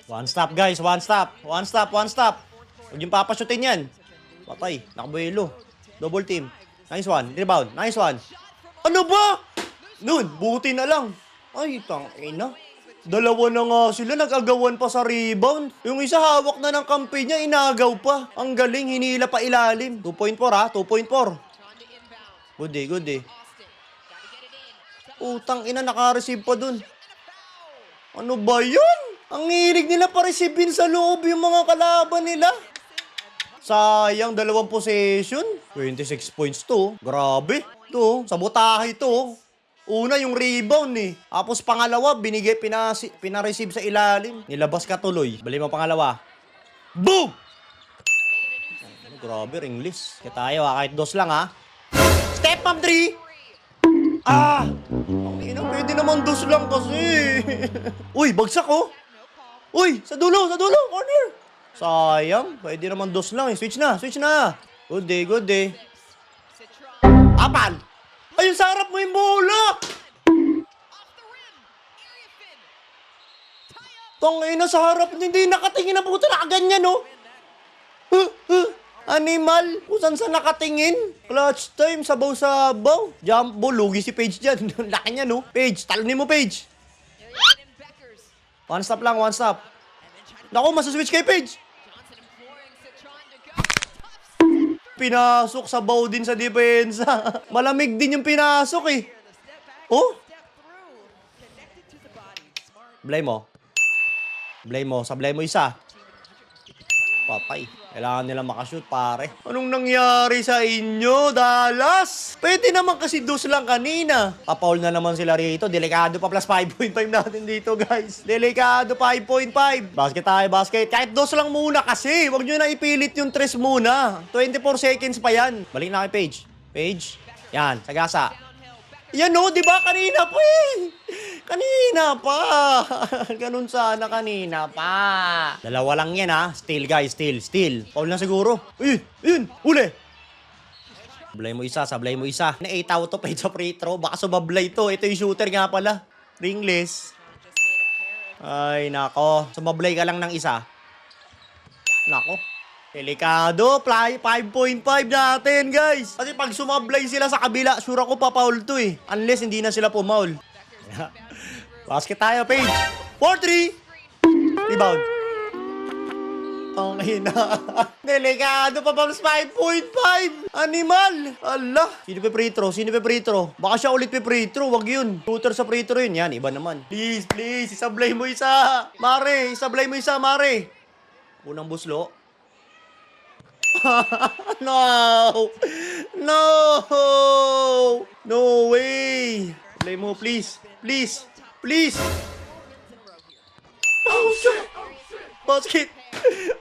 One stop, guys. One stop. One stop, one stop. Huwag yung papasutin yan. Patay. Nakabuelo. Double team. Nice one. Rebound. Nice one. Ano ba? Nun, buti na lang. Ay, tangina. Dalawa na nga sila, nag-agawan pa sa rebound. Yung isa hawak na ng kampi niya, inagaw pa. Ang galing, hinila pa ilalim. 2.4 ha, 2.4. Good day, good day. Utang ina, naka-receive pa dun. Ano ba yun? Ang hilig nila pa-receivein sa loob yung mga kalaban nila. Sayang, 2 possession. 26 points to. Grabe. To, sabotahe to. Una yung rebound eh. Tapos pangalawa, pina-receive sa ilalim. Nilabas ka tuloy. Bali mo pangalawa. Boom! Ano, grabe, ringless. Kaya tayo ha, kahit dos lang ha. Step up 3! Ah! Pwede naman dos lang kasi. Uy, bagsak oh! Uy, sa dulo, corner! Sayang, pwede naman dos lang eh. Switch na, switch na. Good day, good day. Apan! Ayun, sa harap mo yung bola! Tangina, sa harap, hindi nakatingin na puto, nakaganyan, no? Animal, kung saan sa nakatingin. Clutch time, sabaw-sabaw. Jump ball, lugi si Paige dyan. Laki niya, no? Paige, talunin mo, Paige. One stop lang, one stop. Naku, masaswitch kay Paige. Pinasok, sabaw din sa depensa. Malamig din yung pinasok eh. Oh? Blame mo. Blame mo. Sablay mo isa. Patay. Kailangan nila makashoot, pare. Anong nangyari sa inyo, Dallas? Pwede naman kasi dos lang kanina. Papaul na naman sila rito. Delikado pa plus 5.5 natin dito, guys. Delikado 5.5. Basket tayo, basket. Kahit dos lang muna kasi. Huwag nyo na ipilit yung tres muna. 24 seconds pa yan. Balik na kay Paige. Paige. Yan, sagasa. Yan o, di ba? Kanina pa eh. Kanina pa. Ganun sana kanina pa. Dalawa lang yan ha. Steal guys, steal. Paul na siguro. Ayun, uli. Sablay mo isa, sablay mo isa. Na 8 out of 8 sa free throw. Baka sumablay to. Ito yung shooter nga pala. Ringless. Ay, nako. Sumablay ka lang ng isa. Nako. Delikado, 5.5 natin, guys. Kasi pag sumablay sila sa kabila, sure ako pa-foul to eh. Unless hindi na sila pumaul. Basket tayo, Paige. 4-3. Rebound. Okay na. Delikado pa 5.5. Animal. Allah. Sino pa free throw? Baka siya ulit pa free throw. Wag yun. Shooter sa free throw yun. Yan, iba naman. Please. Isablay mo isa. Mare. Unang buslo. No way. Play mo, please. Oh, shit.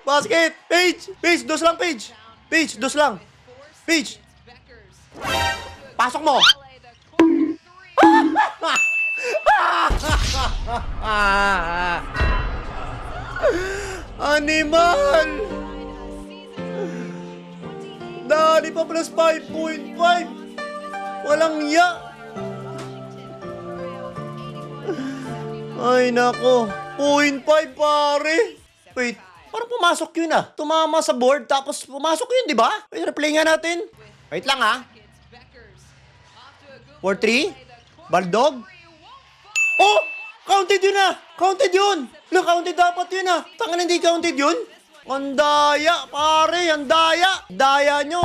Basket. Paige, dos lang, Paige. Paige. Pasok mo. Animal. Dali pa plus 5.5. Walang ya. Ay, nako. 0.5, pare. Wait, parang pumasok yun ah. Tumama sa board, tapos pumasok yun, di ba? Wait, replay nga natin. Wait lang ah. 4-3. Baldog. Oh! Counted yun ah! Counted yun! Counted dapat yun ah! Tangan hindi counted yun? Ang daya, pare! Ang daya! Daya nyo!